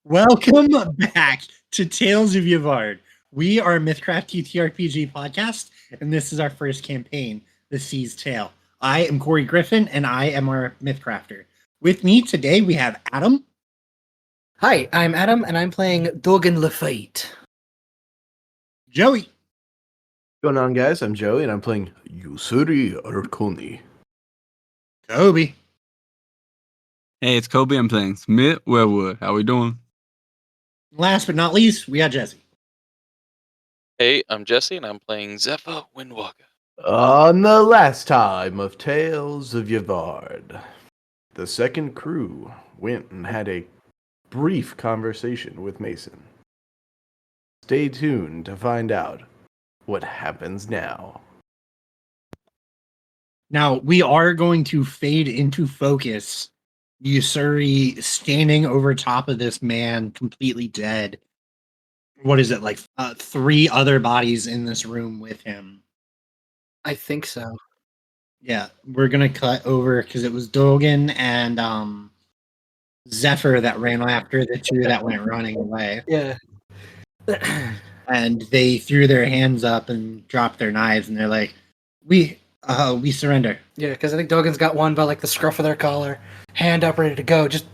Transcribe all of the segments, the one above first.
Welcome back to Tales of Yavard. We are a Mythcraft TTRPG podcast, and this is our first campaign, The Sea's Tale. I am Corey Griffin, and I am our Mythcrafter. With me today, we have Adam. Hi, I'm Adam, and I'm playing Dogen Lafite. Joey. What's going on, guys? I'm Joey, and I'm playing Ussuri Arkoni. Kobe. Hey, it's Kobe. I'm playing Smith Wellwood. How we doing? Last but not least, we got Jesse. Hey, I'm Jesse, and I'm playing Zephyr Windwalker. On the last time of Tales of Yavard, the second crew went and had a brief conversation with Mason. Stay tuned to find out what happens now. Now, we are going to fade into focus. Ussuri standing over top of this man, completely dead. What is it, like 3 other bodies in this room with him? I think so. Yeah, we're gonna cut over because it was Dogen and Zephyr that ran after the 2 that went running away. Yeah. And they threw their hands up and dropped their knives, and they're like, we surrender. Yeah, because I think Dogen's got one by like the scruff of their collar, hand up, ready to go. Just,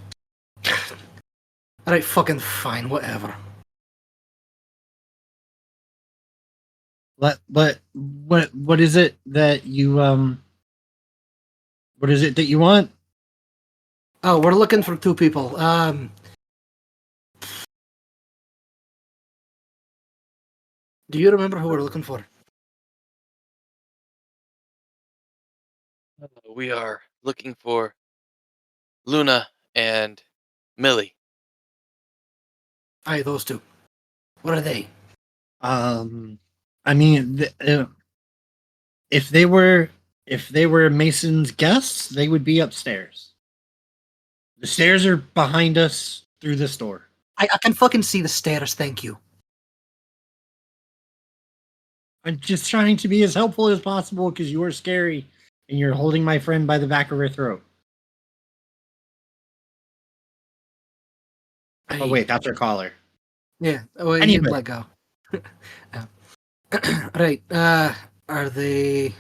alright, fucking fine, whatever. What is it that you what is it that you want? Oh, we're looking for 2 people. Do you remember who we're looking for? We are looking for Luna and Millie. Aye, those 2. What are they? I mean, if they were Mason's guests, they would be upstairs. The stairs are behind us through this door. I can fucking see the stairs, thank you. I'm just trying to be as helpful as possible because you are scary and you're holding my friend by the back of her throat. Oh wait, that's her collar. Yeah, well, Anyway. you let go. Right, are they...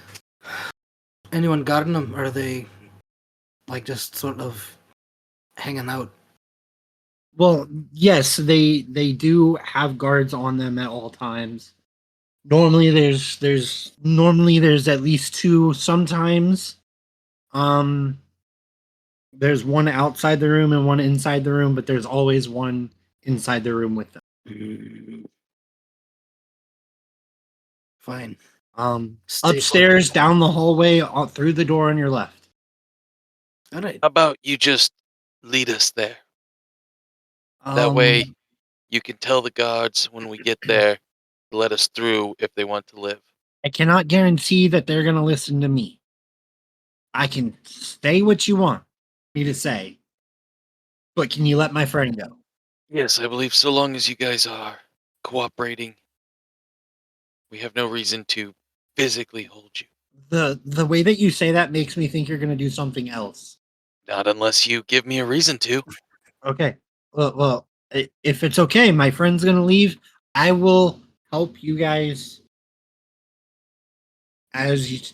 Anyone guarding them? Or are they, like, just sort of hanging out? Well, yes, they do have guards on them at all times. Normally there's at least 2. Sometimes there's one outside the room and one inside the room, but there's always one inside the room with them. Fine. Upstairs, fucking- down the hallway, through the door on your left. Alright. How about you just lead us there? That way, you can tell the guards when we get there to let us through if they want to live. I cannot guarantee that they're going to listen to me. I can say what you want me to say, but can you let my friend go? Yes, I believe so long as you guys are cooperating, we have no reason to physically hold you. The way that you say that makes me think you're going to do something else. Not unless you give me a reason to. Okay. Well, if it's okay, my friend's going to leave. I will help you guys as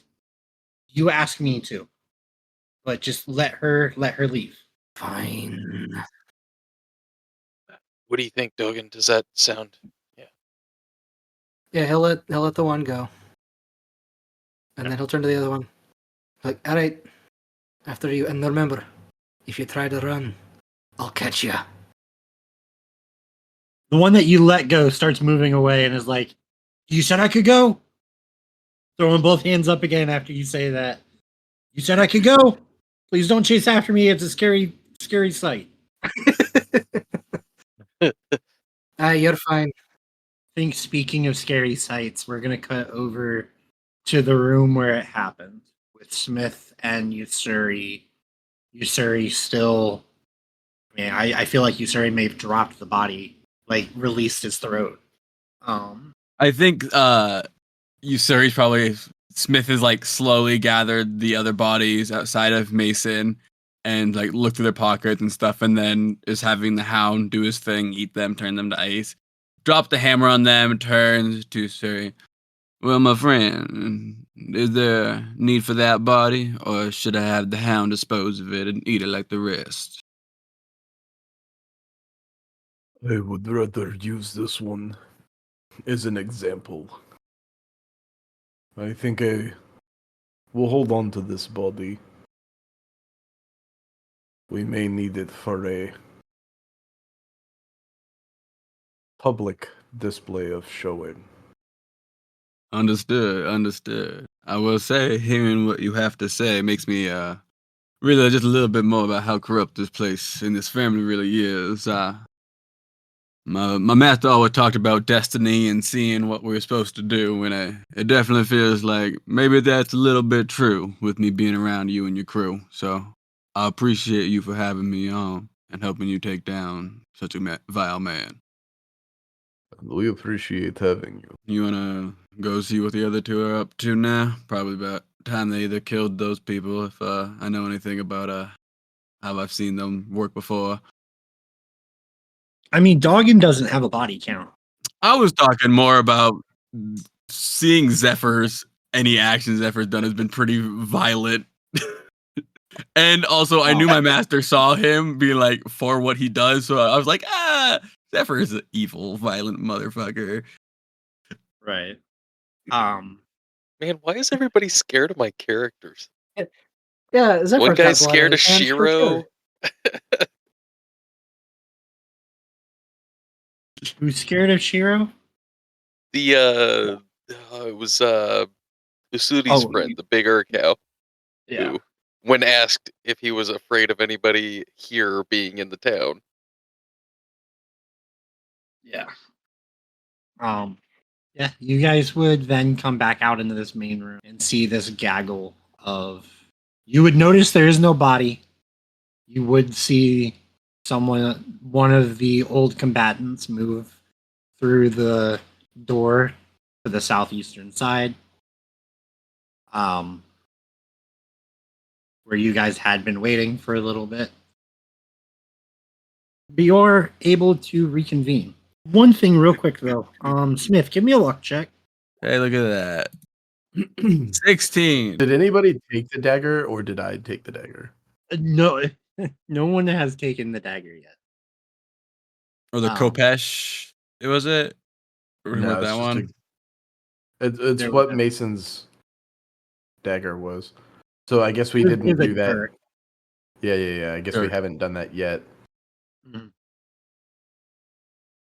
you ask me to. But just let her leave. Fine. What do you think, Dogen? Does that sound... Yeah, he'll let the one go. And then he'll turn to the other one. Like, alright, after you. And remember, if you try to run, I'll catch ya. The one that you let go starts moving away and is like, you said I could go? Throwing both hands up again after you say that. You said I could go? Please don't chase after me. It's a scary, scary sight. You're fine. I think speaking of scary sights, we're going to cut over to the room where it happened with Smith and Ussuri. Ussuri still... I feel like Ussuri may have dropped the body, like released his throat. I think Ussuri's probably... Smith has like slowly gathered the other bodies outside of Mason and like look through their pockets and stuff, and then is having the hound do his thing, eat them, turn them to ice. Drop the hammer on them, turns to Ussuri. Well, my friend, is there need for that body, or should I have the hound dispose of it and eat it like the rest? I would rather use this one as an example. I think I will hold on to this body. We may need it for a public display of showing. Understood. I will say, hearing what you have to say makes me realize just a little bit more about how corrupt this place and this family really is. My master always talked about destiny and seeing what we're supposed to do, and it definitely feels like maybe that's a little bit true with me being around you and your crew. So I appreciate you for having me on and helping you take down such a vile man. We appreciate having you. You wanna go see what the other two are up to now? Probably about time they either killed those people, if I know anything about how I've seen them work before. I mean, Dogen doesn't have a body count. I was talking more about seeing Zephyr's any action Zephyr's done has been pretty violent. And also I knew my master saw him being like for what he does, so I was like, Zephyr is an evil, violent motherfucker. Right. Man, why is everybody scared of my characters? Yeah, Zephyr One guy's got blood on scared of his hands for Shiro. sure. Who's scared of Shiro? The it was Ussuri's friend, the bigger cow. Yeah. Who, when asked if he was afraid of anybody here being in the town. Yeah. Yeah, you guys would then come back out into this main room and see this gaggle of. You would notice there is no body. You would see one of the old combatants, move through the door to the southeastern side, where you guys had been waiting for a little bit. But you're able to reconvene. One thing real quick though. Smith, give me a luck check. Hey, look at that. 16. Did anybody take the dagger, or did I take the dagger? No, no one has taken the dagger yet. Or the Kopesh, was it? Or No, what that it's just one? it's There we what go. Mason's dagger was. So I guess we It didn't is a do that. dirk. Yeah. I guess we Dirk. haven't done that yet. You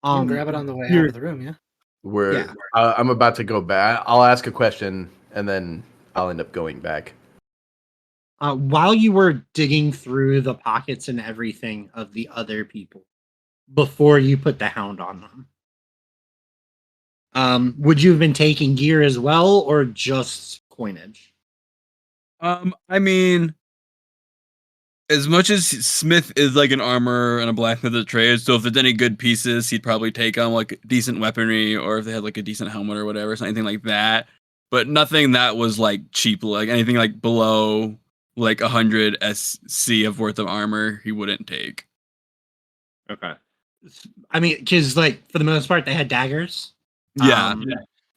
can grab it on the way out you're- of the room, yeah? We're Yeah. I'm about to go back. I'll ask a question and then I'll end up going back. While you were digging through the pockets and everything of the other people before you put the hound on them, would you have been taking gear as well or just coinage? I mean, as much as Smith is like an armor and a blacksmith of trade, so if there's any good pieces, he'd probably take on like decent weaponry, or if they had like a decent helmet or whatever, so anything like that. But nothing that was like cheap, like anything like below like 100 SC of worth of armor, he wouldn't take. Okay. I mean, because like for the most part, they had daggers. Yeah.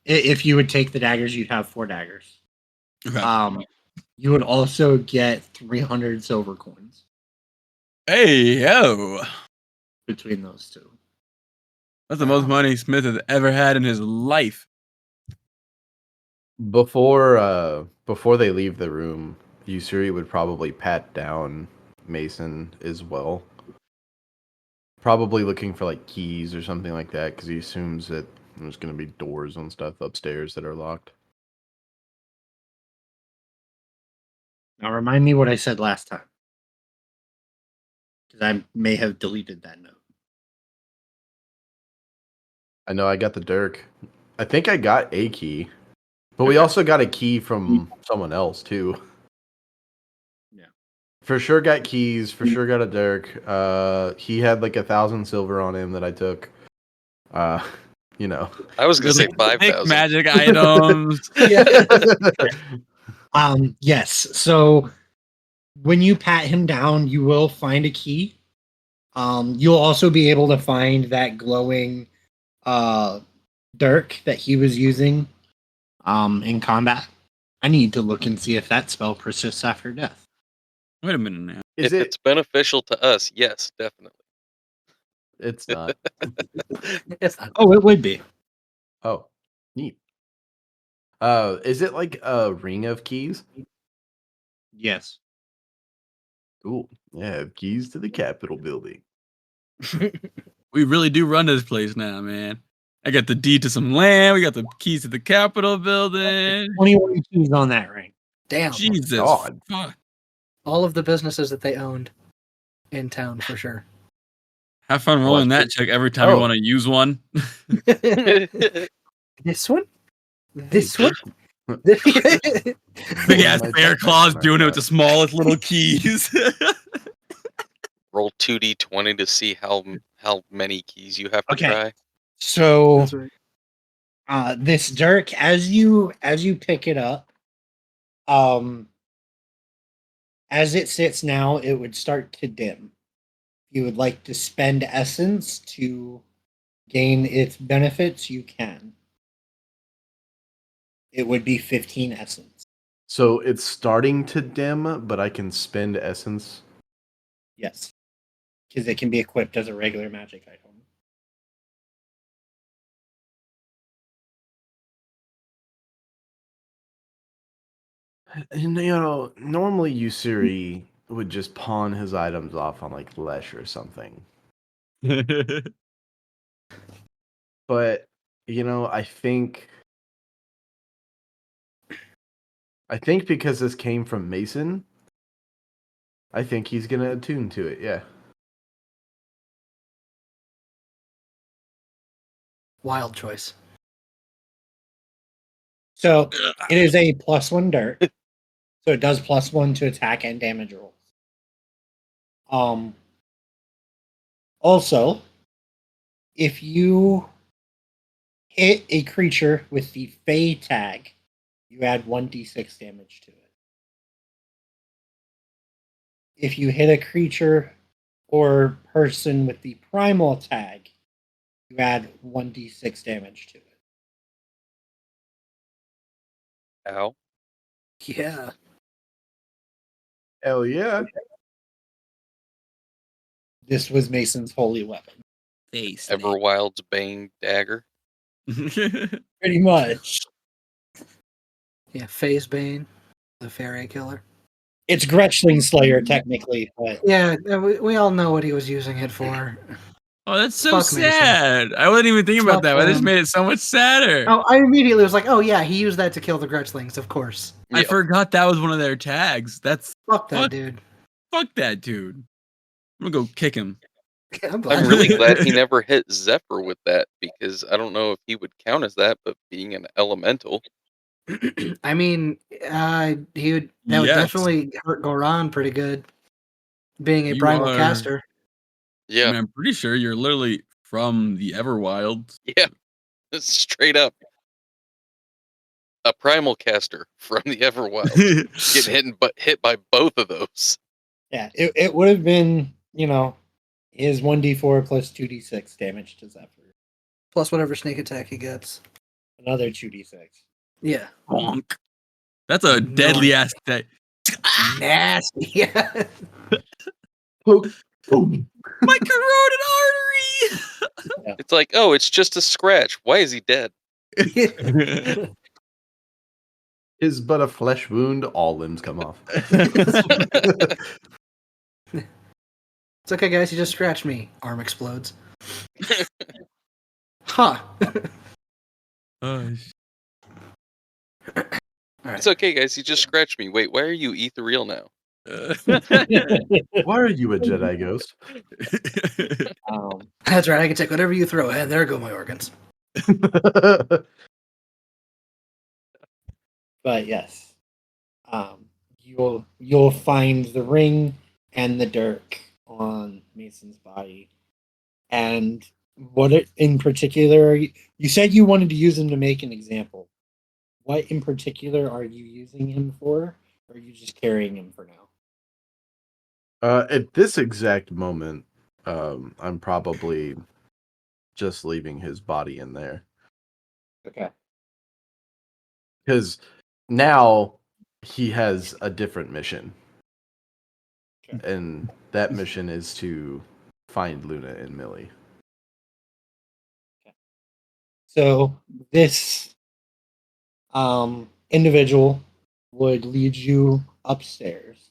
If you would take the daggers, you'd have 4 daggers. Okay. You would also get 300 silver coins Hey, yo. between those two. That's the most money Smith has ever had in his life. Before they leave the room, Ussuri would probably pat down Mason as well. Probably looking for like keys or something like that, because he assumes that there's going to be doors and stuff upstairs that are locked. Now remind me what I said last time. Because I may have deleted that note. I know I got the dirk. I think I got a key. But we also got a key from someone else too. Yeah. For sure got keys, for sure got a dirk. He had like 1,000 silver on him that I took. You know. I was gonna say Big 5,000. magic items. Yes. So when you pat him down, you will find a key. You'll also be able to find that glowing dirk that he was using in combat. I need to look and see if that spell persists after death. Wait a minute now. Is If it? it's beneficial to us, yes, definitely. It's not. It's not. Oh, it would be. Oh, neat. Is it like a ring of keys? Yes. Cool. Yeah, keys to the Capitol building. We really do run this place now, man. I got the deed to some land. We got the keys to the Capitol building. 21 keys on that ring. Damn. Jesus. God. Fuck. All of the businesses that they owned in town for sure. Have fun rolling that check every time you want to use one. This one? This Hey, one? Big ass My bear backpack claws smacked doing it out. with the smallest little keys. Roll 2d20 to see how many keys you have to Okay. try. So That's right. this dirk, as you pick it up, as it sits now, it would start to dim. If you would like to spend essence to gain its benefits, you can. It would be 15 essence. So it's starting to dim, but I can spend essence. Yes. Because it can be equipped as a regular magic item. And normally Ussuri would just pawn his items off on like Lesh or something. But I think because this came from Mason, I think he's gonna attune to it. Yeah. Wild choice. So it is a +1 dirt. So it does +1 to attack and damage rolls. Also, if you hit a creature with the Fey tag, you add 1d6 damage to it. If you hit a creature or person with the Primal tag, you add 1d6 damage to it. Ow. Yeah. Hell yeah. This was Mason's holy weapon. Face. Everwild's Bane dagger. Pretty much. Yeah. Phase Bane, the fairy killer. It's Gretchling Slayer, technically, but Yeah, we all know what he was using it for. Oh, that's so Fuck Mason. sad. I wasn't even thinking about Fuck that. But I just them. made it so much sadder. Oh, I immediately was like, oh yeah, he used that to kill the Gretchlings, of course. I Yep. forgot that was one of their tags. That's Fuck that Fuck. dude. fuck that dude. I'm gonna go kick him. I'm glad. I'm really glad he never hit Zephyr with that, because I don't know if he would count as that, but being an elemental. I mean, he would. That would Yes. definitely hurt Goran pretty good. Being a You primal are- caster. I Yeah, mean, I'm pretty sure you're literally from the Everwild. yeah. Straight up. A primal caster from the Everwild. Getting hit by both of those. yeah, it would have been, his 1d4 plus 2d6 damage to Zephyr. Plus whatever sneak attack he gets. Another 2d6. Yeah. Bonk. That's a deadly ass tag. Nasty. Yeah. Poke. Boom. My carotid artery. It's like, oh, it's just a scratch. Why is he dead? Is but a flesh wound, all limbs come off. It's okay, guys. You just scratched me. Arm explodes. Huh. Oh, All right. It's okay, guys. You just scratched me. Wait, why are you ethereal now? Why are you a Jedi ghost? That's right. I can take whatever you throw, and there go my organs. But yes, you'll find the ring and the dirk on Mason's body. And what in particular? You said you wanted to use him to make an example. What in particular are you using him for? Or are you just carrying him for now? At this exact moment, I'm probably just leaving his body in there. Okay. Because now he has a different mission. Sure. And that mission is to find Luna and Millie. So this individual would lead you upstairs.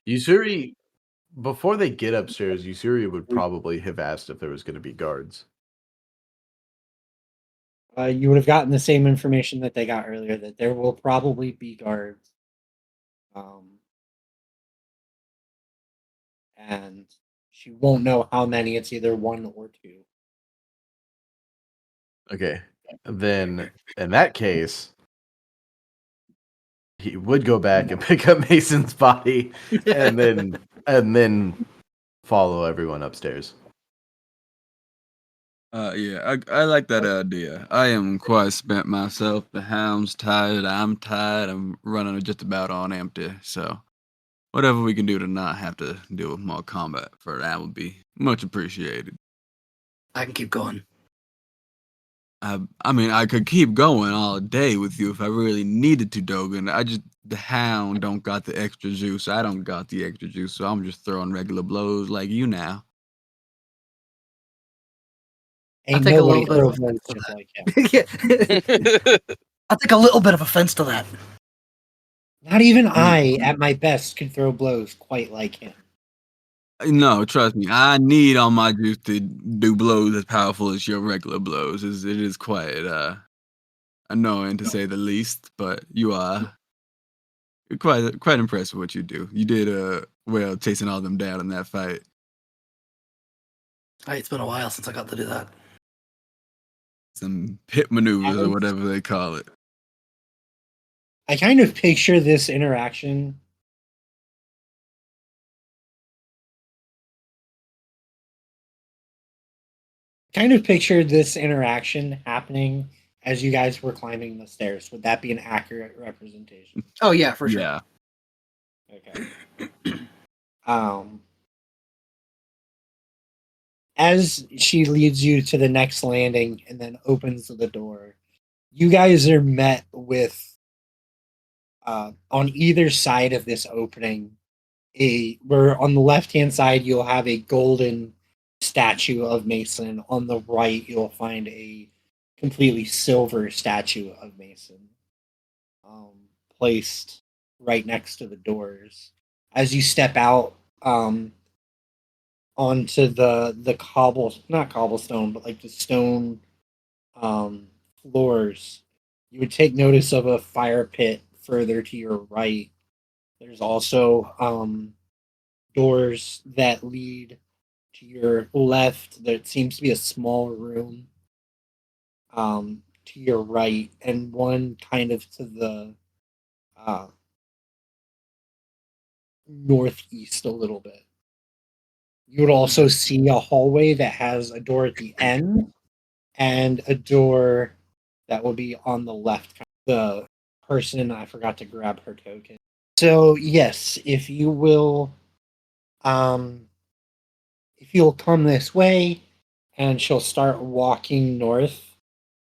Ussuri, before they get upstairs, Ussuri would probably have asked if there was going to be guards. You would have gotten the same information that they got earlier, that there will probably be guards. And she won't know how many. It's either one or two. Okay. Then, in that case, he would go back and pick up Mason's body and then follow everyone upstairs. Yeah, I like that idea. I am quite spent myself. The hound's tired. I'm tired. I'm running just about on empty. So, whatever we can do to not have to deal with more combat for that would be much appreciated. I can keep going. I mean, I could keep going all day with you if I really needed to, Dogen. The hound don't got the extra juice. I don't got the extra juice, so I'm just throwing regular blows like you now. Ain't take a nobody little bit of throw offense blows to just like him. I'll take a little bit of offense to that. Not even I, at my best, could throw blows quite like him. No, trust me. I need all my juice to do blows as powerful as your regular blows. It is quite annoying to say the least, but you're quite impressed with what you do. You did well chasing all them down in that fight. It's been a while since I got to do that. Some pit maneuvers or whatever they call it. I kind of picture this interaction. Kind of pictured this interaction happening as you guys were climbing the stairs. Would that be an accurate representation? Oh yeah, for sure. Yeah. Okay. As she leads you to the next landing and then opens the door, you guys are met with on either side of this opening. Where on the left hand side you'll have a golden statue of Mason. On the right you'll find a completely silver statue of Mason, placed right next to the doors. As you step out onto the not cobblestone, but like the stone floors, you would take notice of a fire pit further to your right. There's also doors that lead to your left. There seems to be a small room to your right, and one kind of to the northeast a little bit. You would also see a hallway that has a door at the end and a door that will be on the left. The person, I forgot to grab her token. So yes, if you'll come this way, and she'll start walking north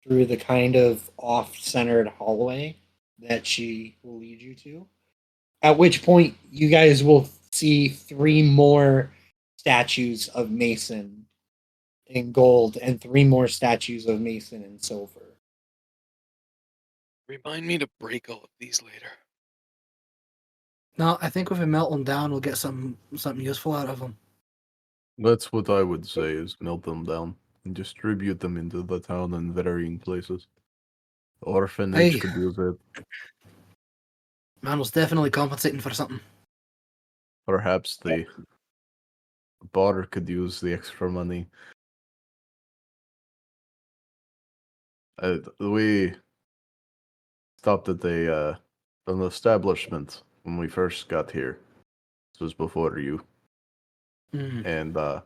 through the kind of off-centered hallway that she will lead you to. At which point, you guys will see 3 more statues of Mason in gold and 3 more statues of Mason in silver. Remind me to break all of these later. No, I think if we melt them down, we'll get something useful out of them. That's what I would say, is melt them down and distribute them into the town in varying places. Orphanage Hey. could use it. Man was definitely compensating for something. Perhaps the bar could use the extra money. We stopped at an establishment when we first got here. This was before you. Mm. And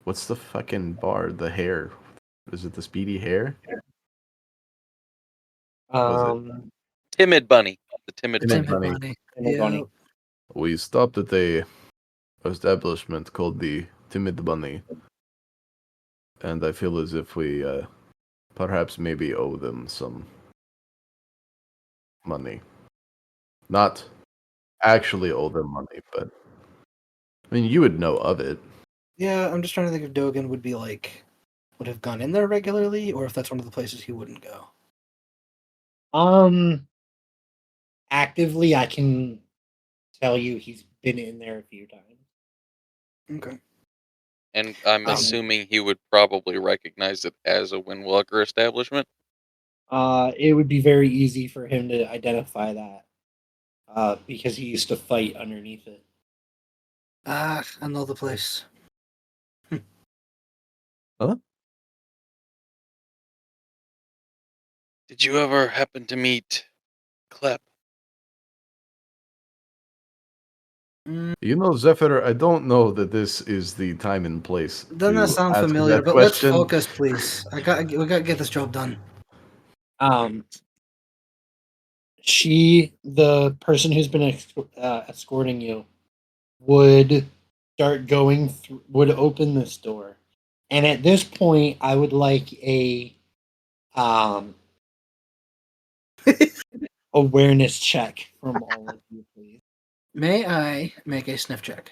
what's the fucking bar? The Hare. Is it the Speedy Hare? Was it? Timid Bunny. The Timid Timid Bunny. Bunny. Yeah. We stopped at a establishment called the Timid Bunny, and I feel as if we perhaps maybe owe them some money. Not actually owe them money, but I mean, you would know of it. Yeah, I'm just trying to think if Dogen would be like would have gone in there regularly, or if that's one of the places he wouldn't go. Actively, I can tell you he's been in there a few times. Okay. And I'm assuming he would probably recognize it as a Windwalker establishment. It would be very easy for him to identify that, because he used to fight underneath it. I know the place. Huh? Did you ever happen to meet Klep? You know, Zephyr, I don't know that this is the time and place. Doesn't that to sound ask familiar? that But question. let's focus, please. We got to get this job done. The person who's been escorting you, would start going through, would open this door, and at this point, I would like a awareness check from all of you, please. May I make a sniff check,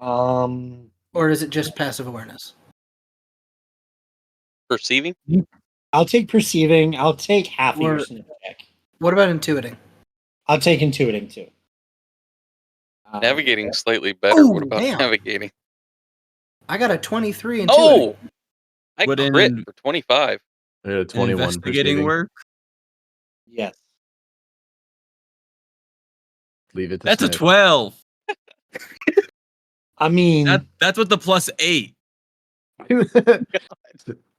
Um, or is it just passive awareness? Perceiving? I'll take perceiving. I'll take half of your Or- sniff check. What about intuiting? I'll take intuiting too. Navigating slightly better. Oh, What about damn. navigating? I got a 23 intuiting. Oh! I Would crit an- for 25. I got a 21 Investigating perceiving. work. Yes. Leave it to That's a Smith. 12. I mean, That's with the +8.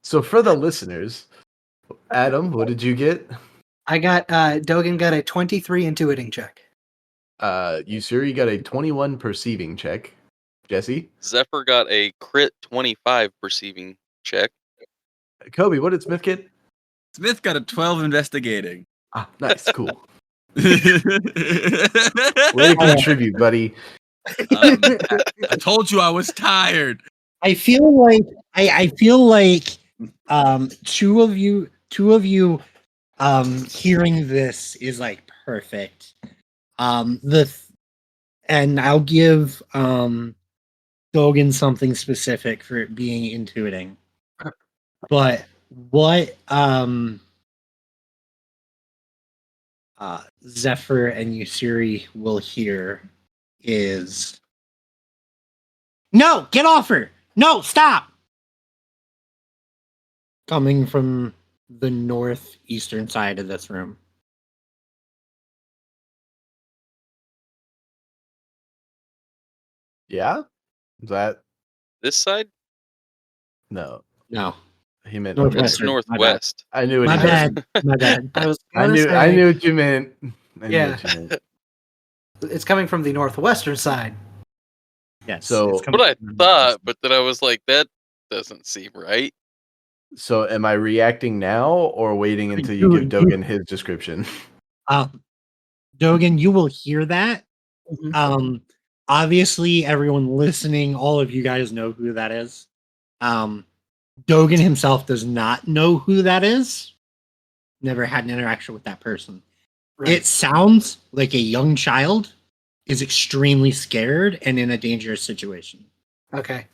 So for the listeners, Adam, what did you get? I got Dogen got a 23 intuiting check. Ussuri got a 21 perceiving check. Jesse? Zephyr got a crit 25 perceiving check. Kobe, what did Smith get? Smith got a 12 investigating. Ah, nice, cool. Way Way to contribute, buddy. I told you I was tired. I feel like two of you hearing this is like perfect. And I'll give Dogen something specific for it being intuiting. But what Zephyr and Ussuri will hear is, "No, get off her! No, stop!" Coming from the northeastern side of this room. Yeah? Is that This side? no? No, He meant Northwest. It's Western, my bad. northwest. I knew what my he meant. bad. My bad. I was I gonna knew say, what you meant. I knew Yeah. what you meant. it's coming from the northwestern side. Yes. So- it's coming What I from the thought, northeast. but then I was like, that doesn't seem right. So am I reacting now or waiting until you give Dogen his description? Dogen, you will hear that. Mhm. Obviously, everyone listening, all of you guys know who that is. Dogen himself does not know who that is. Never had an interaction with that person. Right. It sounds like a young child is extremely scared and in a dangerous situation. Okay.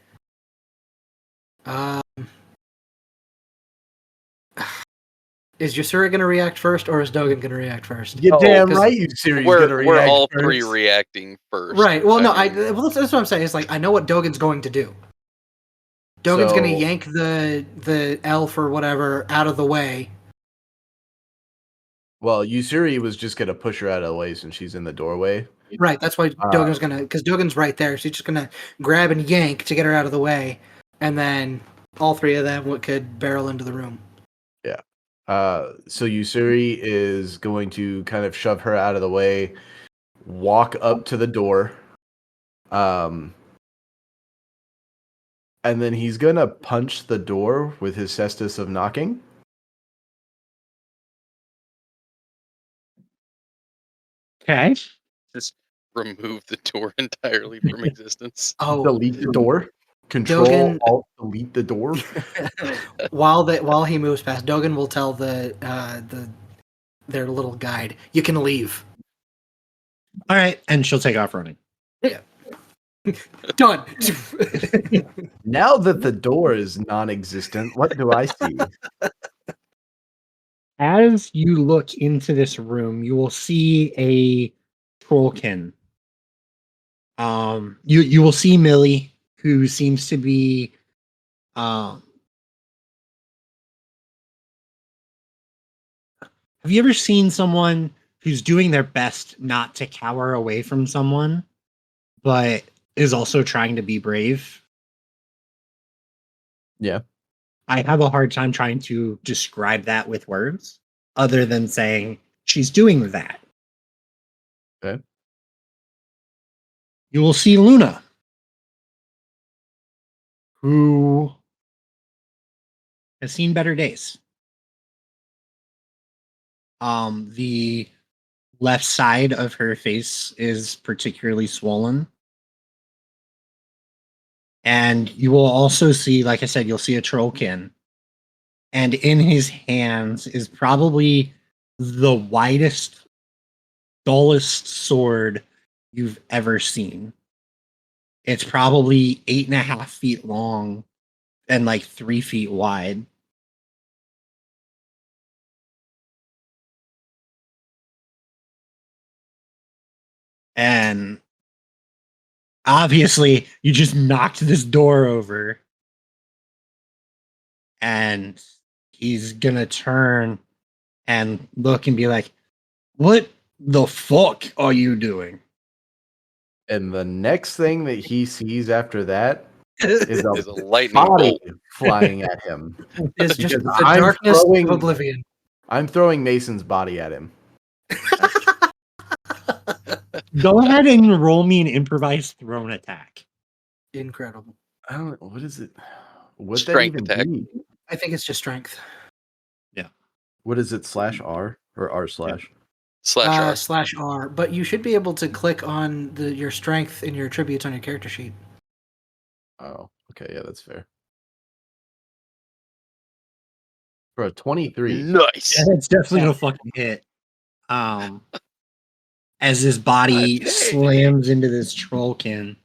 Is Ussuri gonna react first, or is Dogen gonna react first? You're Oh, damn 'cause right, you series We're gonna react all first. three reacting first. Right. Well, no. mean, Well, that's what I'm saying. It's like I know what Dogen's going to do. Dogen's gonna So- yank the elf or whatever out of the way. Well, Ussuri was just gonna push her out of the way since she's in the doorway. Right. That's why Dogen's gonna, because Dogen's right there. So he's just gonna grab and yank to get her out of the way, and then all three of them could barrel into the room. So Ussuri is going to kind of shove her out of the way, walk up to the door, and then he's gonna punch the door with his cestus of knocking. Okay. just remove the door entirely from existence. Oh, Delete the door. Control Dogen- Alt Delete the door. while he moves past, Dogen will tell their little guide, "You can leave." All right, and she'll take off running. Done. Now that the door is non-existent, what do I see? As you look into this room, you will see a trollkin. You will see Millie, who seems to be have you ever seen someone who's doing their best not to cower away from someone, but is also trying to be brave? Yeah. I have a hard time trying to describe that with words, other than saying she's doing that. Okay. You will see Luna, who has seen better days. The left side of her face is particularly swollen. And you will also see, like I said, you'll see a trollkin. And in his hands is probably the widest, dullest sword you've ever seen. It's probably 8.5 feet long and like 3 feet wide. And obviously, you just knocked this door over. And he's gonna turn and look and be like, "What the fuck are you doing?" And the next thing that he sees after that is Is a a lightning body bolt. flying at him. It's just Because the I'm darkness throwing- of oblivion. I'm throwing Mason's body at him. Go ahead and roll me an improvised thrown attack. Incredible. I don't. What is it? What that Strength even attack. be? I think it's just strength. What is it? /R or R/? /R. /R. But you should be able to click on your strength and your attributes on your character sheet. Oh, okay. Yeah, that's fair. For a 23. Nice. Yeah, it's definitely a fucking hit. As this body Okay. slams into this trollkin.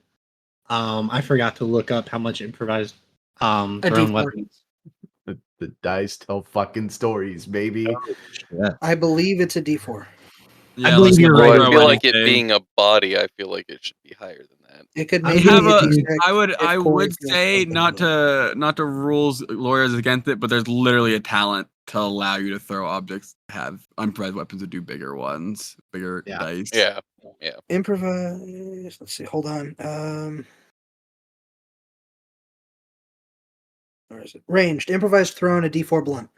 I forgot to look up how much improvised A thrown D4. weapons. The dice tell fucking stories, baby. I believe it's a D4. I believe let's you're not right. Well, throw I feel like it anything. being a body, I feel like it should be higher than that. It could I'm maybe gonna be a use- D6 I if would Corey feels say comfortable. not to rules lawyers against it, but there's literally a talent to allow you to throw objects that have improvised weapons to do bigger ones, bigger Yeah. dice. Yeah. Improvise. Let's see. Hold on. Where is it? Ranged. Improvised thrown, a D4 blunt.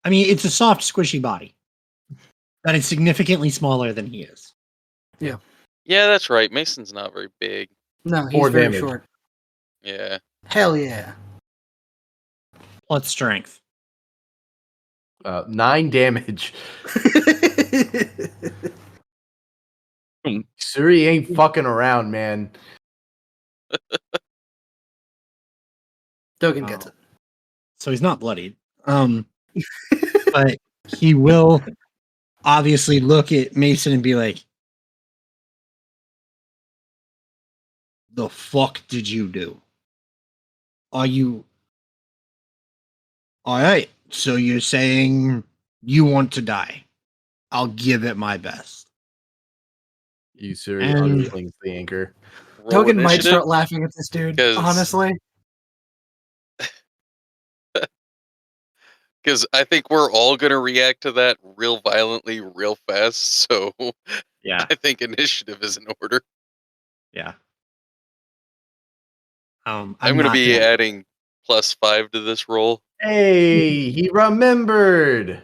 I mean, it's a soft, squishy body. That is significantly smaller than he is. Yeah, that's right. Mason's not very big. No, he's 4 very damage. short. Yeah. Hell yeah. Plus strength. 9 damage. Ussuri ain't fucking around, man. Dogen gets it. So he's not bloodied. But he will obviously look at Mason and be like, "The fuck did you do? Are you all right? So you're saying you want to die? I'll give it my best." Ussuri And- unslings the anchor. Roll Dogen might initiative. start laughing at this dude, 'Cause- honestly. Because I think we're all going to react to that real violently, real fast. So Yeah, I think initiative is in order. yeah. I'm going to not be gonna- adding +5 to this roll. Hey, he remembered.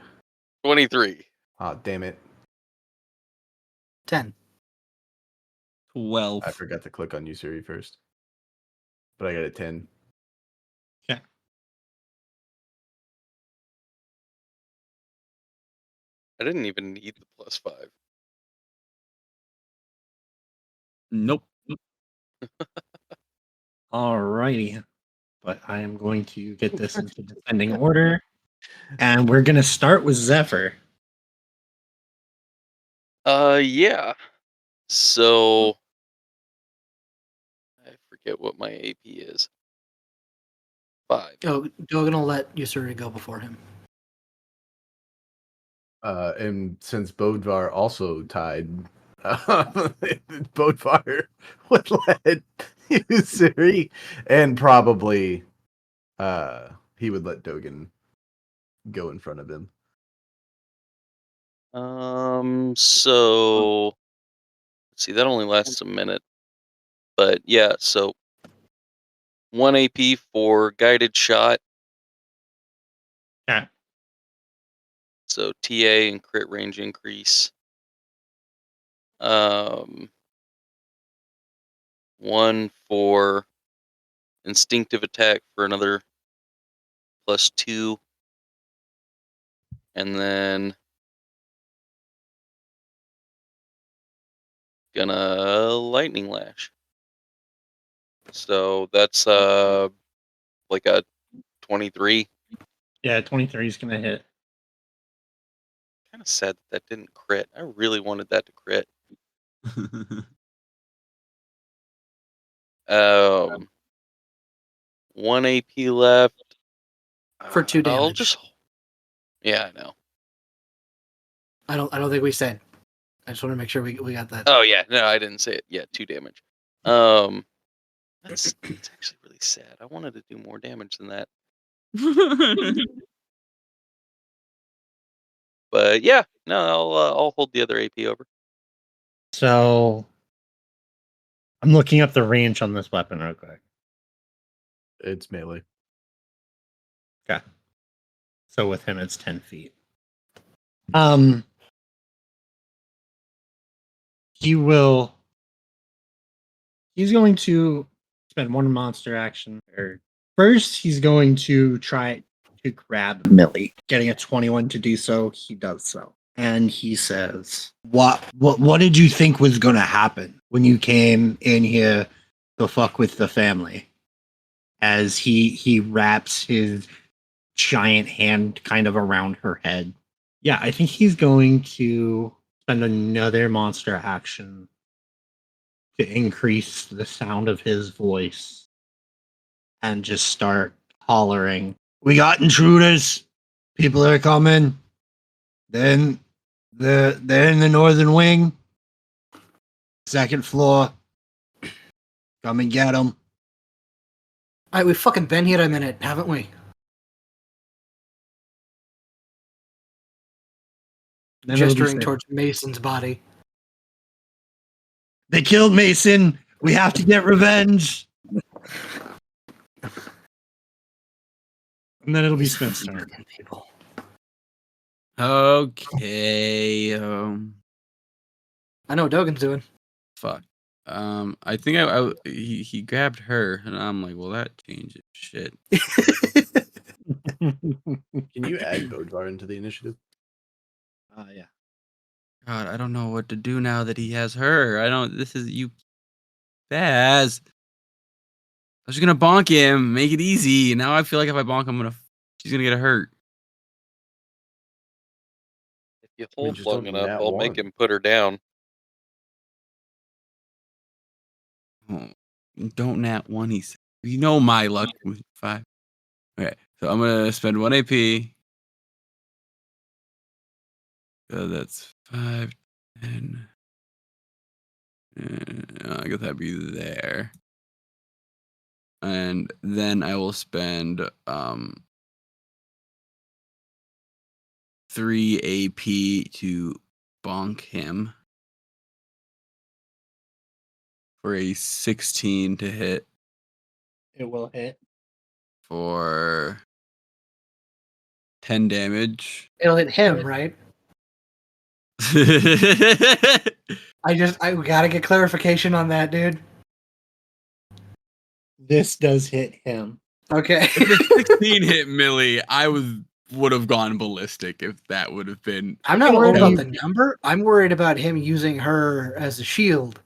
23. Oh, damn it. 10. 12. I forgot to click on Ussuri first. But I got a 10. I didn't even need the +5. Nope. Alrighty. But I am going to get this into descending order. And we're going to start with Zephyr. Yeah. So I forget what my AP is. 5. Oh, Dogen will let Ussuri go before him. And since Bodvar also tied, Bodvar would let Ussuri, and probably he would let Dogen go in front of him. So let's see, that only lasts a minute. But yeah, so 1 AP for guided shot. Okay. So TA and crit range increase. 1 for instinctive attack for another +2. And then gonna lightning lash. So that's like a 23. Yeah, 23 is going to hit. Kind of sad that didn't crit. I really wanted that to crit. 1 AP left. For 2 I'll damage. just. Yeah, I know. I don't think we said. I just want to make sure we got that. Oh yeah, no, I didn't say it. Yeah, 2 damage. That's actually really sad. I wanted to do more damage than that. But yeah, no, I'll hold the other AP over. So I'm looking up the range on this weapon real quick. It's melee. Okay. So with him, it's 10 feet. He's going to spend 1 monster action. First, he's going to try to grab Millie. Getting a 21 to do so, he does so. And he says, What did you think was going to happen when you came in here to fuck with the family? As he wraps his giant hand kind of around her head. Yeah, I think he's going to spend another monster action to increase the sound of his voice and just start hollering, "We got intruders! People are coming! Then they're in the northern wing, 2nd floor. Come and get them." Alright, we've fucking been here a minute, haven't we? Then it'll be Gesturing safe. towards Mason's body. They killed Mason. We have to get revenge. And then it'll be Smith's turn. Fucking people. Okay. I know what Dogen's doing. Fuck. I think he grabbed her, and I'm like, well, that changes shit. Can you add Bodvar into the initiative? Yeah. God, I don't know what to do now that he has her. I don't. This is you, Baz. I was just gonna bonk him, make it easy. Now I feel like if I bonk him, she's gonna get hurt. If you I mean, hold just long don't enough, nat I'll one. make him put her down. Oh, don't nat one. He said. You know my luck with 5. Okay, so I'm gonna spend 1 AP. So that's 5, 10. I guess that'd be there. And then I will spend 3 AP to bonk him for a 16 to hit It will hit. for 10 damage. It'll hit him, right? I gotta get clarification on that, dude. This does hit him. Okay. If the 16 hit Millie, I would have gone ballistic if that would have been. I'm not worried about the number. I'm worried about him using her as a shield.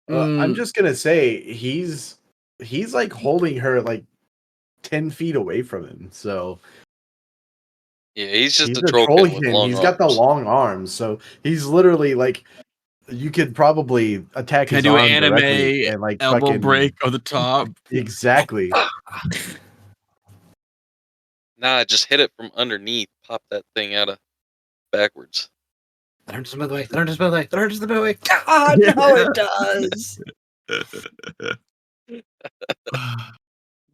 I'm Mm. just gonna say he's like holding her like 10 feet away from him. So Yeah, he's just he's a a troll trollkin with kin. long He's got the arms. long arms, so he's literally like you could probably attack Can I his do an arm directly anime and like elbow fucking break of the top? exactly. Nah, just hit it from underneath. Pop that thing out of backwards. That hurts the way. That hurts the way. That hurts the way. God, no, it does.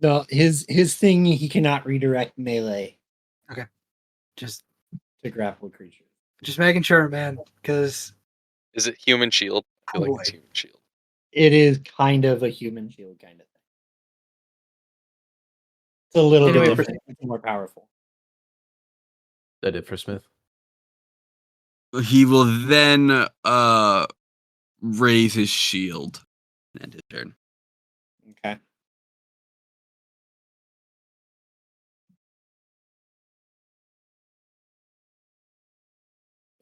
No, his thing, he cannot redirect melee Just to grapple creatures. making sure, man. Because Is it human shield? I feel like it's boy. human shield. It is kind of a human shield kind of thing. It's a little Anyway, bit different. It's more powerful. That it for Smith. He will then raise his shield and end his turn. Okay.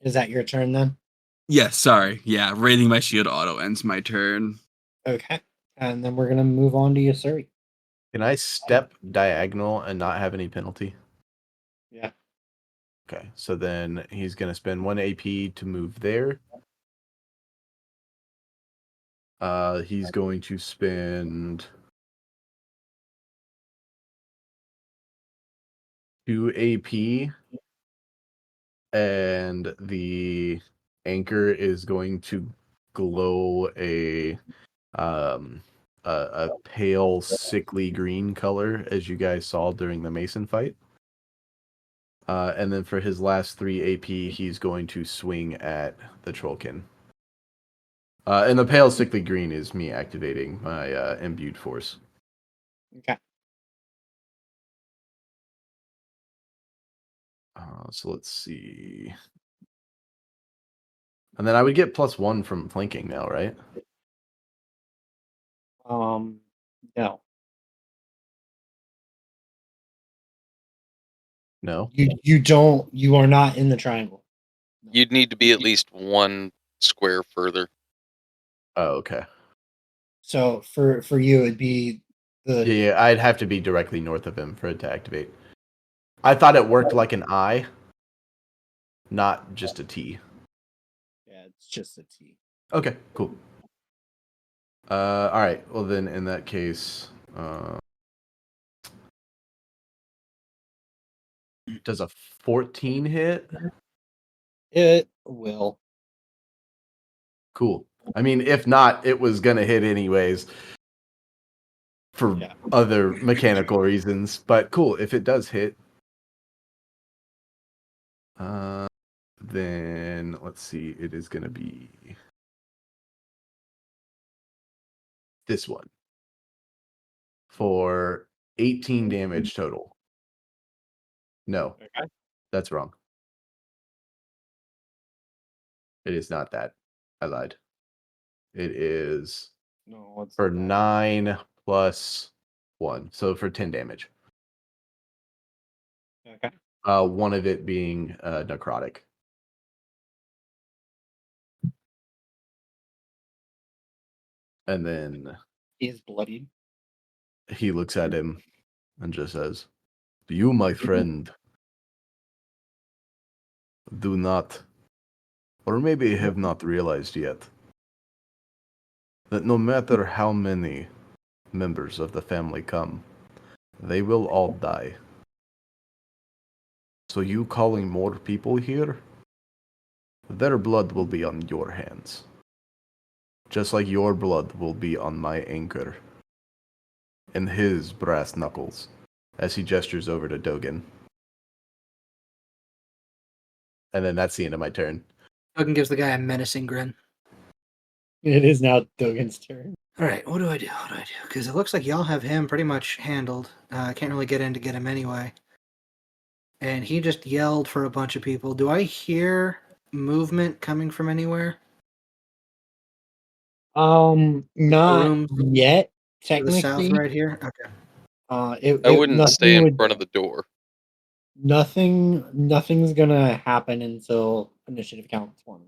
Is that your turn then? Yeah, sorry. Yeah, raising my shield auto ends my turn. Okay. And then we're gonna move on to Ussuri. Can I step diagonal and not have any penalty? Yeah. Okay, so then he's gonna spend 1 AP to move there. He's going to spend 2 AP, and the anchor is going to glow a pale sickly green color, as you guys saw during the Mason fight. And then for his last 3 AP, he's going to swing at the Trollkin. And the pale sickly green is me activating my imbued force. Okay. So let's see. And then I would get +1 from flanking now, right? No. No? You are not in the triangle. You'd need to be at least 1 square further. Oh, okay. So for you it'd be the Yeah, I'd have to be directly north of him for it to activate. I thought it worked like an I, not just a T. yeah, it's just a T. Okay, cool. All right. Well, then in that case, does a 14 hit? It will. Cool. I mean, if not, it was gonna hit anyways for Yeah. other mechanical reasons. But cool, if it does hit, then let's see. It is gonna be this one for 18 damage total. No, Okay. that's wrong. It is not that. I lied. It is No, what's for that? 9 plus 1. So for 10 damage. Okay. One of it being necrotic. And then He's bloodied. he looks at him and just says, "You, my friend, do not, or maybe have not realized yet, that no matter how many members of the family come, they will all die. So you calling more people here, their blood will be on your hands. Just like your blood will be on my anchor. And his brass knuckles," as he gestures over to Dogen. And then that's the end of my turn. Dogen gives the guy a menacing grin. It is now Dogen's turn. All right, what do I do? What do I do? Because it looks like y'all have him pretty much handled. I can't really get in to get him anyway. And he just yelled for a bunch of people. Do I hear movement coming from anywhere? Not Room yet, to the south, technically. right here. Okay. I wouldn't stay in front of the door. Nothing's gonna happen until initiative counts 1.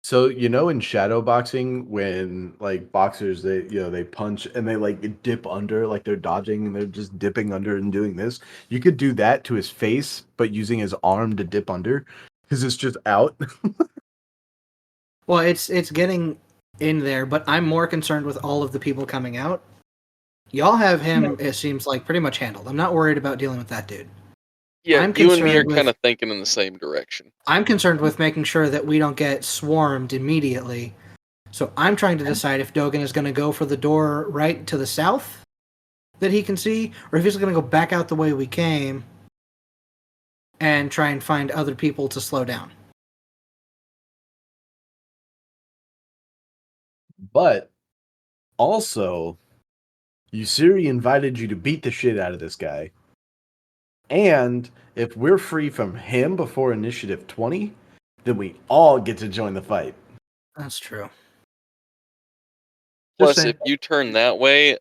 So in shadow boxing when like boxers they punch and they like dip under like they're dodging and they're just dipping under and doing this. You could do that to his face, but using his arm to dip under because it's just out. Well, it's getting in there, but I'm more concerned with all of the people coming out. Y'all have him, it seems like, pretty much handled. I'm not worried about dealing with that dude. Yeah, I'm you and me are concerned with- kind of thinking in the same direction. I'm concerned with making sure that we don't get swarmed immediately. So I'm trying to decide if Dogen is going to go for the door right to the south that he can see, or if he's going to go back out the way we came and try and find other people to slow down. But also, Ussuri invited you to beat the shit out of this guy. And if we're free from him before initiative 20, then we all get to join the fight. That's true. Plus, saying. if you turn that way,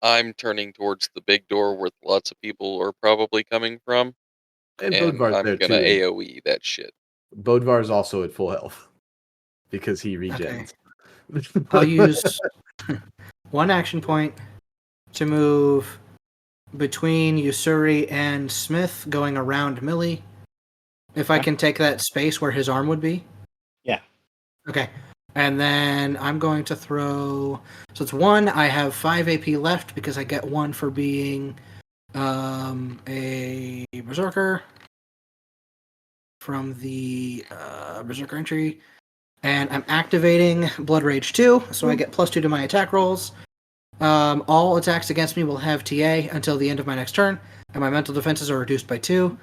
I'm turning towards the big door where lots of people are probably coming from, And and Bodvar's I'm there gonna too. AOE that shit. Bodvar's also at full health because he regens. I'll use one action point to move between Ussuri and Smith, going around Millie. If I can take that space where his arm would be. Yeah. Okay. And then I'm going to throw. So it's 1. I have 5 AP left because I get 1 for being a Berserker from the Berserker entry. And I'm activating Blood Rage 2, so I get +2 to my attack rolls. All attacks against me will have TA until the end of my next turn, and my mental defenses are reduced by 2.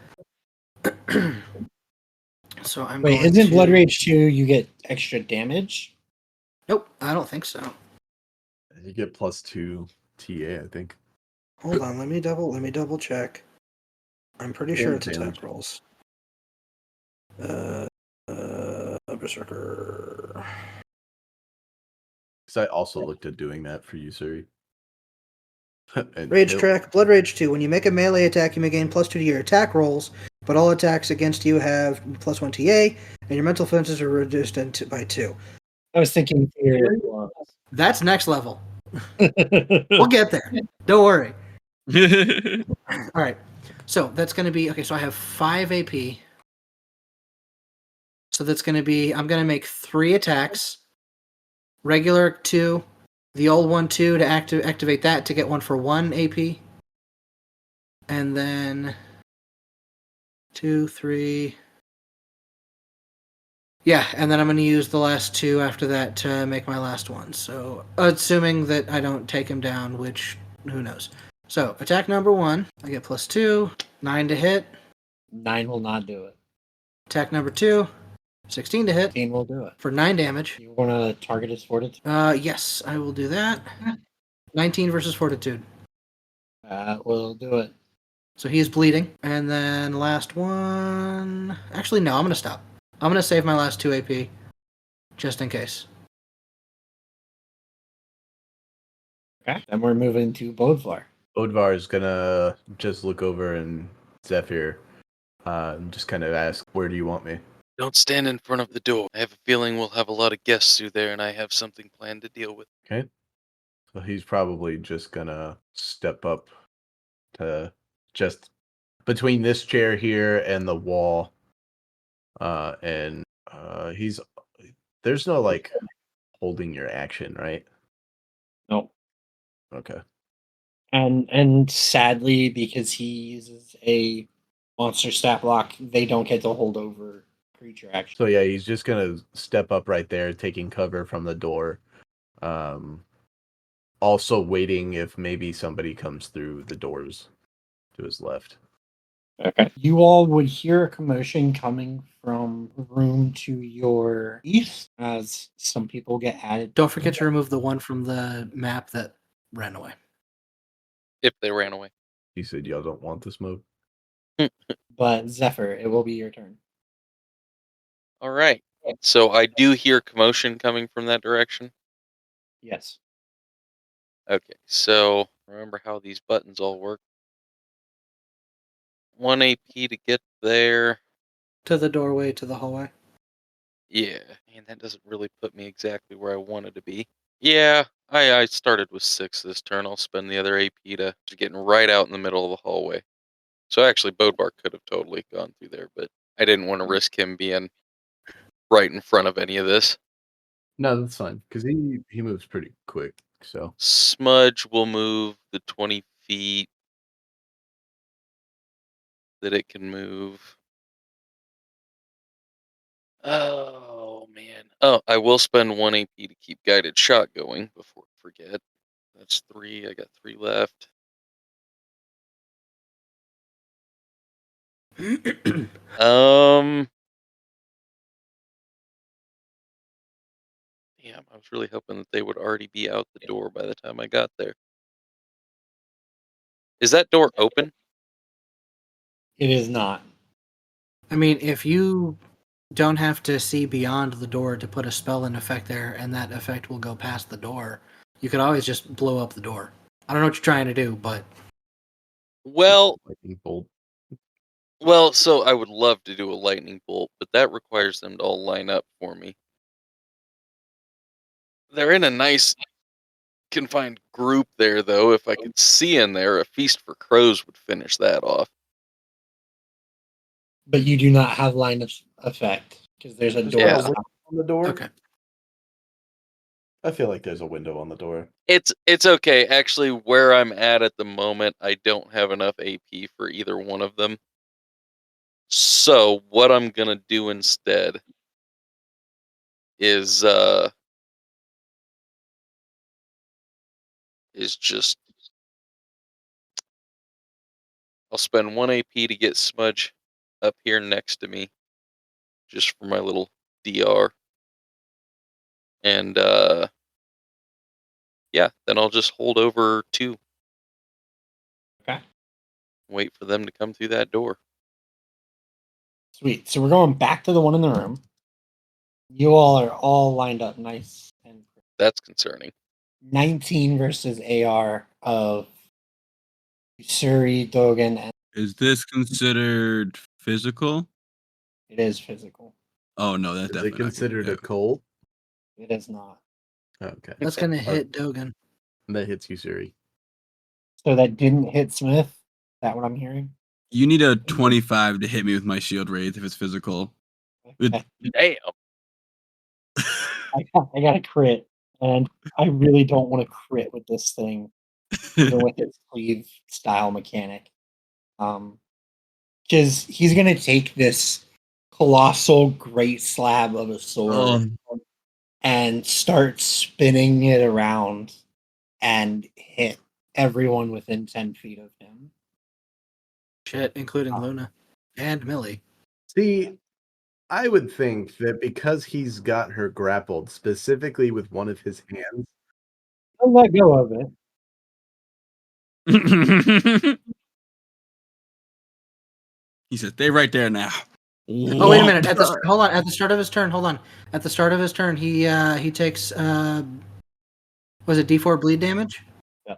So I'm Wait, going isn't to... Blood Rage 2 you get extra damage? Nope, I don't think so. You get +2 TA, I think. Hold on, let me double check. I'm pretty sure it's damage. attack rolls. Berserker. Because I also looked at doing that for Ussuri. And Rage kill. track, Blood Rage 2. When you make a melee attack, you may gain +2 to your attack rolls, but all attacks against you have +1 TA, and your mental defenses are reduced by 2. I was thinking here. That's next level. We'll get there. Don't worry. All right. So that's going to be okay. So I have 5 AP. So that's going to be I'm going to make 3 attacks. Regular 2, the old one 2 to activate that to get 1 for 1 AP. And then 2, 3. Yeah, and then I'm going to use the last 2 after that to make my last one. So assuming that I don't take him down, which who knows. So attack number 1, I get +2, 9 to hit. 9 will not do it. Attack number 2, 16 to hit 15 will do it. for 9 damage. You want to target his fortitude? Yes, I will do that. 19 versus fortitude. Will do it. So he is bleeding. And then last one. Actually, no, I'm going to stop. I'm going to save my last 2 AP just in case. Okay. Then we're moving to Bodvar. Bodvar is gonna just look over and Zephyr and just kind of ask, where do you want me? Don't stand in front of the door. I have a feeling we'll have a lot of guests through there, and I have something planned to deal with. Okay. So he's probably just gonna step up to just between this chair here and the wall. And he's there's no like holding your action, right? No. Okay. And sadly, because he uses a monster stat block, they don't get to hold over creature action. So yeah, he's just gonna step up right there, taking cover from the door. Also waiting if maybe somebody comes through the doors to his left. Okay. You all would hear a commotion coming from the room to your east as some people get added. Don't forget to remove the one from the map that ran away. If they ran away. He said, y'all don't want this move. But Zephyr, it will be your turn. All right. So I do hear commotion coming from that direction. Yes. Okay, so remember how these buttons all work. 1 AP to get there. To the doorway, to the hallway. Yeah, and that doesn't really put me exactly where I wanted to be. Yeah, I started with 6 this turn. I'll spend the other AP to getting right out in the middle of the hallway. So actually, Bodbar could have totally gone through there, but I didn't want to risk him being right in front of any of this. No, that's fine because he moves pretty quick. So Smudge will move the 20 feet that it can move. Oh, man. Oh, I will spend 1 AP to keep guided shot going before I forget. That's 3. I got 3 left. Damn, I was really hoping that they would already be out the door by the time I got there. Is that door open? It is not. I mean, if you don't have to see beyond the door to put a spell in effect there, and that effect will go past the door, you could always just blow up the door. I don't know what you're trying to do, but Well, lightning bolt. so I would love to do a lightning bolt, but that requires them to all line up for me. They're in a nice confined group there, though. If I could see in there, a feast for crows would finish that off. But you do not have line of effect because there's a There's door. not a Yeah. window on the door. okay. I feel like there's a window on the door. It's okay. Actually, where I'm at the moment, I don't have enough AP for either one of them. So what I'm gonna do instead is just I'll spend 1 AP to get Smudge up here next to me, just for my little DR, and yeah, then I'll just hold over 2. Okay. Wait for them to come through that door. Sweet. So we're going back to the one in the room. You all are all lined up nice and That's concerning. 19 versus AR of Ussuri, Dogen, and Is this considered physical? it is physical. Oh no, that's Is it definitely not considered gonna a cold? It is not. Okay. That's going to hit Dogen. That hits Ussuri. So that didn't hit Smith? Is that what I'm hearing? You need a 25 to hit me with my shield raise if it's physical. Okay. Damn. I got a crit, and I really don't want to crit with this thing, even with its sleeve style mechanic. Because he's gonna take this colossal great slab of a sword and start spinning it around and hit everyone within 10 feet of him. Shit, including Luna and Millie. See, I would think that because he's got her grappled specifically with one of his hands, Don't let go of it. He said, "Stay right there now." Oh, wait a minute. Hold on. At the start of his turn, hold on. At the start of his turn, he takes was it D4 bleed damage? Yeah.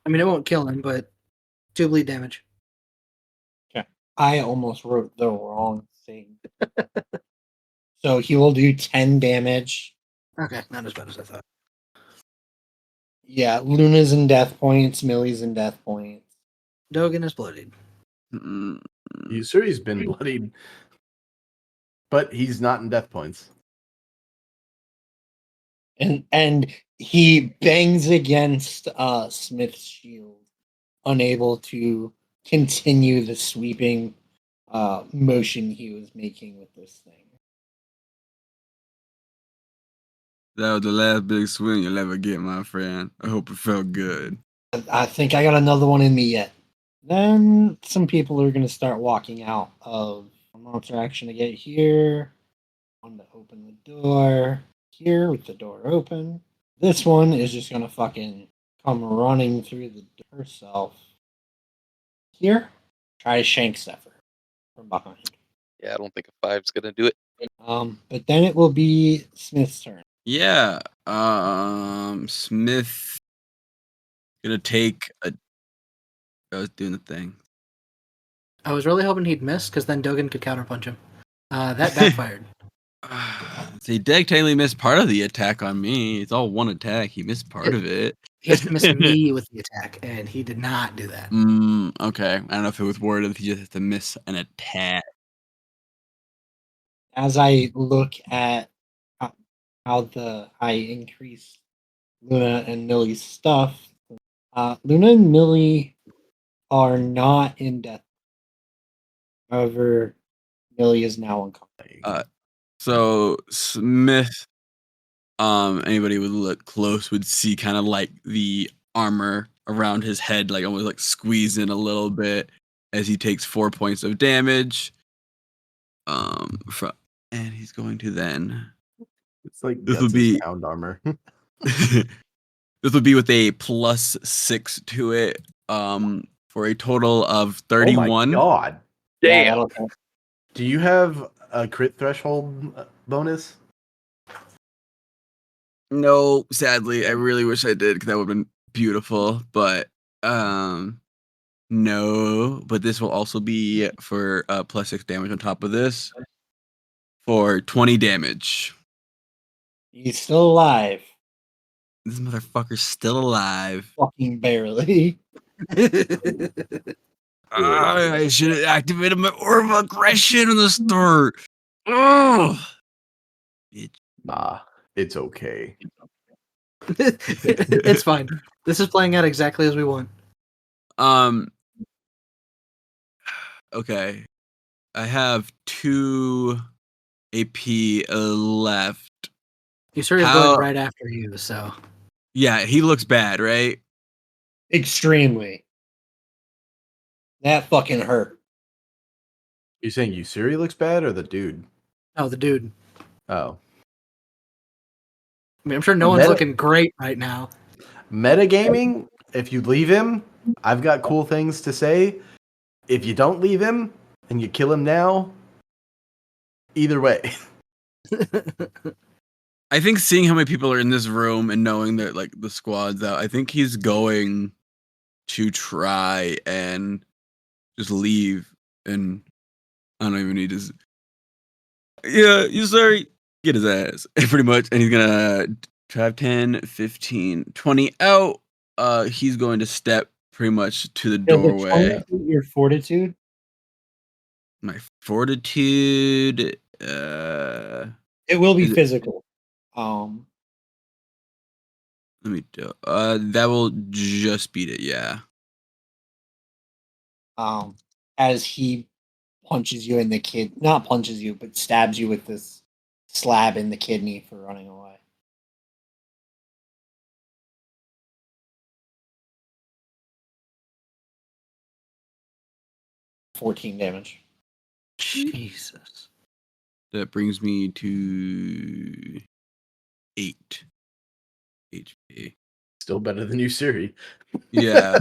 I mean, it won't kill him, but 2 bleed damage. I almost wrote the wrong thing. So he will do 10 damage. Okay, not as bad as I thought. Yeah, Luna's in death points, Millie's in death points. Dogen is bloodied. Ussuri's been bloodied, but he's not in death points. And he bangs against Smith's shield, unable to continue the sweeping motion he was making with this thing. That was the last big swing you'll ever get, my friend. I hope it felt good. I think I got another one in me yet. Then some people are going to start walking out of monster action to get here. One to open the door here with the door open. This one is just going to fucking come running through the door herself. Here, try to shank Zephyr from behind. Yeah, I don't think a 5's gonna do it. But then it will be Smith's turn. Yeah. Smith gonna take a. I was doing the thing. I was really hoping he'd miss, because then Dogen could counterpunch him. That backfired. See, Deg technically missed part of the attack on me. It's all one attack. He missed part of it. He has to miss me with the attack, and he did not do that. Okay. I don't know if it was worded if he just has to miss an attack. As I look at how I increase Luna and Millie's stuff, Luna and Millie are not in death. However, Millie is now unconscious. So Smith, anybody would look close would see kind of like the armor around his head, like almost like squeeze in a little bit as he takes 4 points of damage. And he's going to then. It's like This will Guts' be- sound armor. This would be with a +6 to it, for a total of 31. Oh my god. Yeah, that'll count. Do you have a crit threshold bonus? No, sadly, I really wish I did because that would have been beautiful. But no. But this will also be for +6 damage on top of this for 20 damage. He's still alive. This motherfucker's still alive. Fucking barely. I should have activated my orb of aggression in the start. Oh, Nah, it's okay. It's fine. This is playing out exactly as we want. Okay. I have 2 AP left. Ussuri is How- going right after you, so Yeah, he looks bad, right? Extremely. That fucking hurt. You saying Ussuri looks bad or the dude? the dude. Oh. I mean, I'm sure no one's Meta- looking great right now. Metagaming, if you leave him, I've got cool things to say. If you don't leave him and you kill him now, either way. I think seeing how many people are in this room and knowing that like the squad's out, I think he's going to try and just leave, and I don't even need his. Yeah, you sorry. Get his ass pretty much, and he's gonna drive 10, 15, 20 out. He's going to step pretty much to the doorway. Your fortitude. My fortitude. It will be Is it- physical. Let me do. That will just beat it. Yeah. As he punches you in the not punches you, but stabs you with this slab in the kidney for running away. $14 damage. Jesus. That brings me to 8 HP. Still better than Ussuri. Yeah.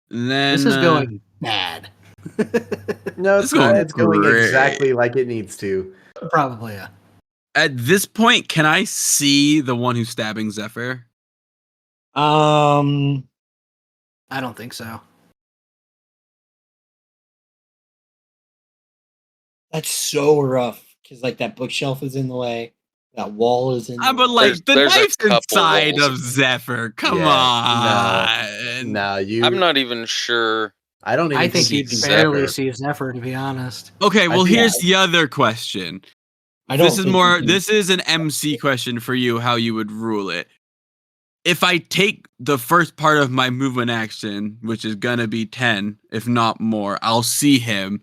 Then This is going bad. No, It's it's not. going It's going great. exactly like it needs to. Probably, yeah. At this point, can I see the one who's stabbing Zephyr? I don't think so. That's so rough because like that bookshelf is in the way, that wall is in. The But way. like the There's a knife's couple inside walls. of Zephyr. Come Yeah, on. Nah, you. I'm not even sure. I don't even I think see you'd Zephyr. barely see Zephyr, to be honest. Okay, well think- here's the other question. I don't This is think more. you can- This is an MC question for you. How you would rule it? If I take the first part of my movement action, which is gonna be 10, if not more, I'll see him.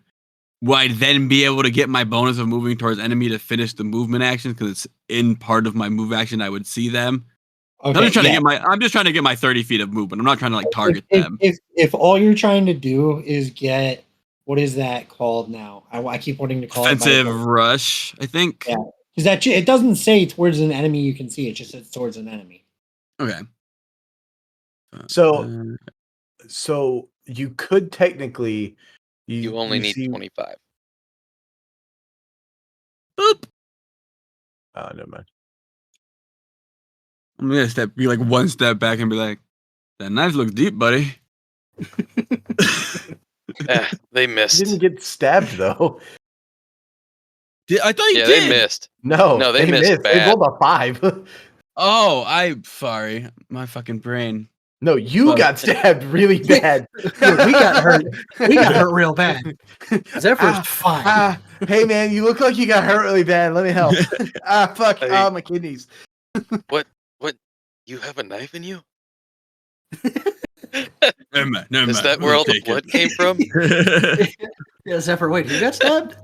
Will I then be able to get my bonus of moving towards enemy to finish the movement action because it's in part of my move action? I would see them. Okay, I'm just trying yeah. to get my. I'm just trying to get my 30 feet of movement. I'm not trying to like target if, them. If all you're trying to do is get what is that called now? I keep wanting to call Offensive it rush, I think. Yeah. because that it doesn't say towards an enemy you can see. It just says towards an enemy. Okay. So you could technically. You only need see- 25. Boop. Oh, never mind. I'm gonna be like one step back and be like, "That knife looks deep, buddy." They He missed. didn't get stabbed though. I thought you Yeah, did. they missed. No, No, they they missed missed. They bad. rolled a 5. Oh, I'm sorry. My fucking brain. No, you Well- got stabbed really bad. Dude, we got hurt. We got hurt real bad. Zephyr's fine. Hey man, you look like you got hurt really bad. Let me help. Fuck. Hey. Oh, my kidneys. What? You have a knife in you? Never mind. Never Is mind. that I'm where all gonna the take blood came from? it. Yeah, Zephyr, wait, you got stabbed?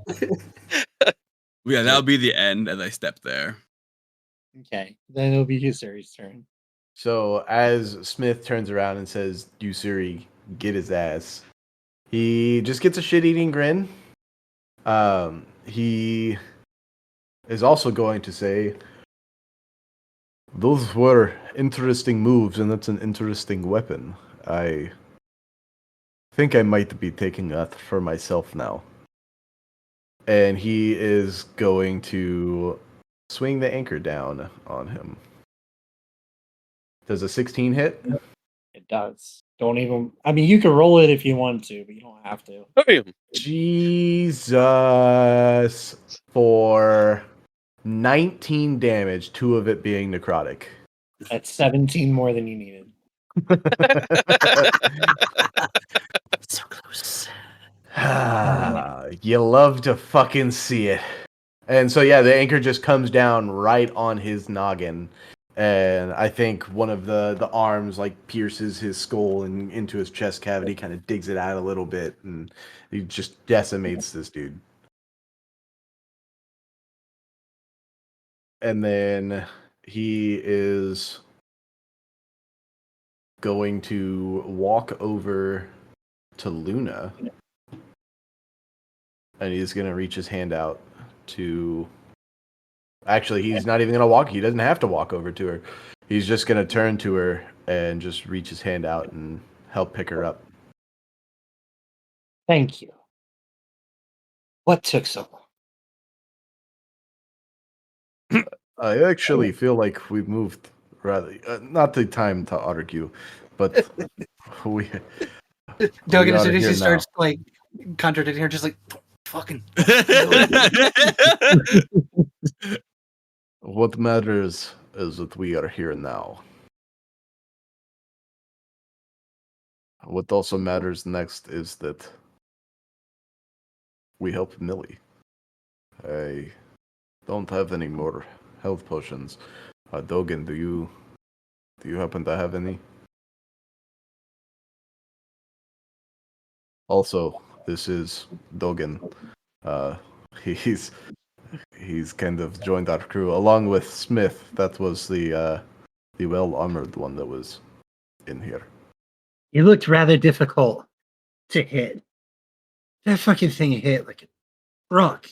Yeah, that'll be the end as I step there. Okay, then it'll be Ussuri's turn. So as Smith turns around and says, Ussuri, get his ass, he just gets a shit-eating grin. He is also going to say, those were interesting moves, and that's an interesting weapon. I think I might be taking that for myself now. And he is going to swing the anchor down on him. Does a 16 hit? It does. Don't even. I mean, you can roll it if you want to, but you don't have to. Bam! Jesus. For 19 damage, 2 of it being necrotic. That's 17 more than you needed. So close. You love to fucking see it. And so, yeah, the anchor just comes down right on his noggin. And I think one of the arms like pierces his skull and into his chest cavity, kind of digs it out a little bit, and he just decimates this dude. And then he is going to walk over to Luna. And he's going to reach his hand out to... Actually, he's not even going to walk. He doesn't have to walk over to her. He's just going to turn to her and just reach his hand out and help pick her up. Thank you. What took so long? I actually feel like we moved rather... not the time to argue, but we... Dogen, as are soon as here he now. starts like contradicting her, just like fucking. What matters is that we are here now. What also matters next is that we help Millie. I don't have any more health potions. Dogen, do you happen to have any? Also, this is Dogen. He's kind of joined our crew along with Smith. That was the well-armored one that was in here. You looked rather difficult to hit. That fucking thing hit like a truck.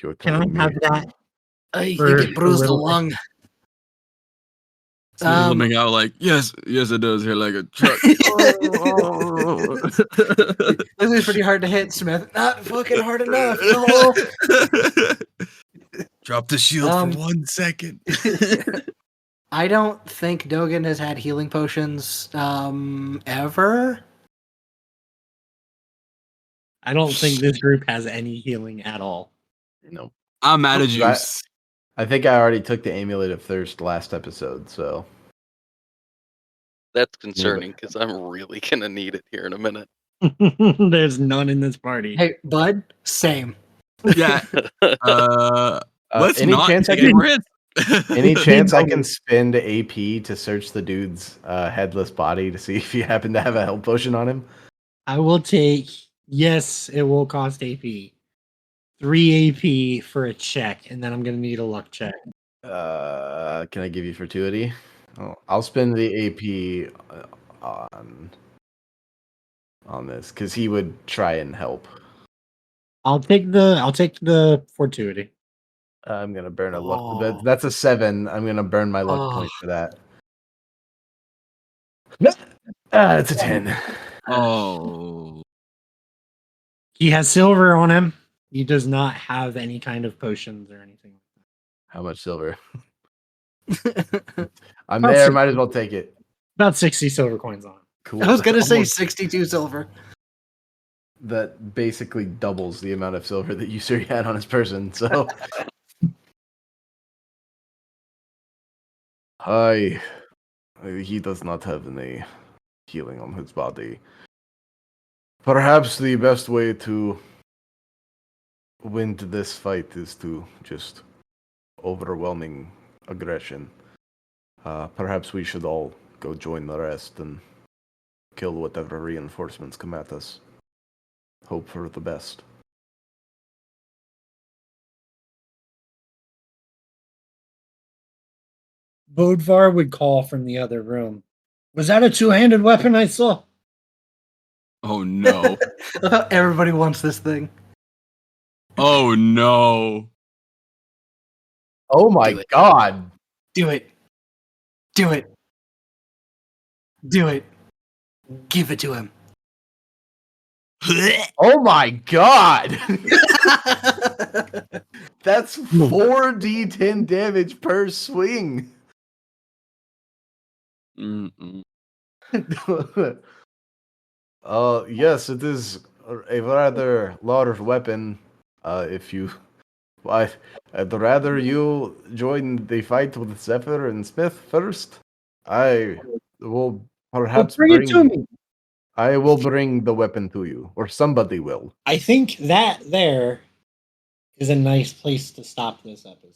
You're Can I telling me have that? I For think it bruised a the little- lung. Smith will make out like, yes, it does here like a truck. This is pretty hard to hit, Smith. Not fucking hard enough. No. Drop the shield for 1 second. I don't think Dogen has had healing potions ever. I don't think this group has any healing at all. No. I'm mad at you. I think I already took the Amulet of Thirst last episode, so... That's concerning because I'm really gonna need it here in a minute. There's none in this party. Hey, bud, same. Yeah. Let's any not chance I take any can- more hits. Any chance I can spend AP to search the dude's headless body to see if you happen to have a health potion on him? I will take. Yes, it will cost AP. 3 AP for a check, and then I'm gonna need a luck check. Can I give you fortuity? I'll spend the AP on this because he would try and help. I'll take the fortuity. I'm gonna burn a luck. Oh. That's a 7. I'm gonna burn my luck Oh. point for that. It's a 10. Oh. He has silver on him. He does not have any kind of potions or anything. How much silver? I'm I'll there. see. Might as well take it. About 60 silver coins on him. Cool. I was gonna say Almost- 62 silver. that basically doubles the amount of silver that Ussuri had on his person. So, he does not have any healing on his body. Perhaps the best way to win this fight is to just overwhelming aggression. Perhaps we should all go join the rest and kill whatever reinforcements come at us. Hope for the best. Bodvar would call from the other room. Was that a two-handed weapon I saw? Oh no. Everybody wants this thing. Oh no. Oh my Do it. god! Do it. Do it. Do it. Give it to him. Oh my god! That's 4d10 damage per swing. Mm-mm. Yes, it is a rather large weapon. If you, I'd rather you join the fight with Zephyr and Smith first. I will perhaps Bring it to me. I will bring the weapon to you, or somebody will. I think that there is a nice place to stop this episode.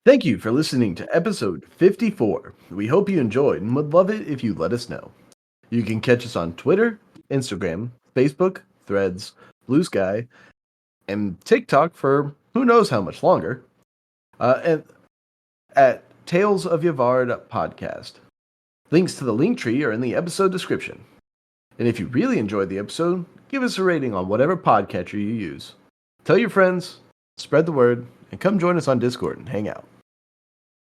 Thank you for listening to episode 54. We hope you enjoyed and would love it if you let us know. You can catch us on Twitter, Instagram, Facebook, Threads, Blue Sky, and TikTok for who knows how much longer. And at Tales of Yavard Podcast. Links to the link tree are in the episode description. And if you really enjoyed the episode, give us a rating on whatever podcatcher you use. Tell your friends, spread the word, and come join us on Discord and hang out.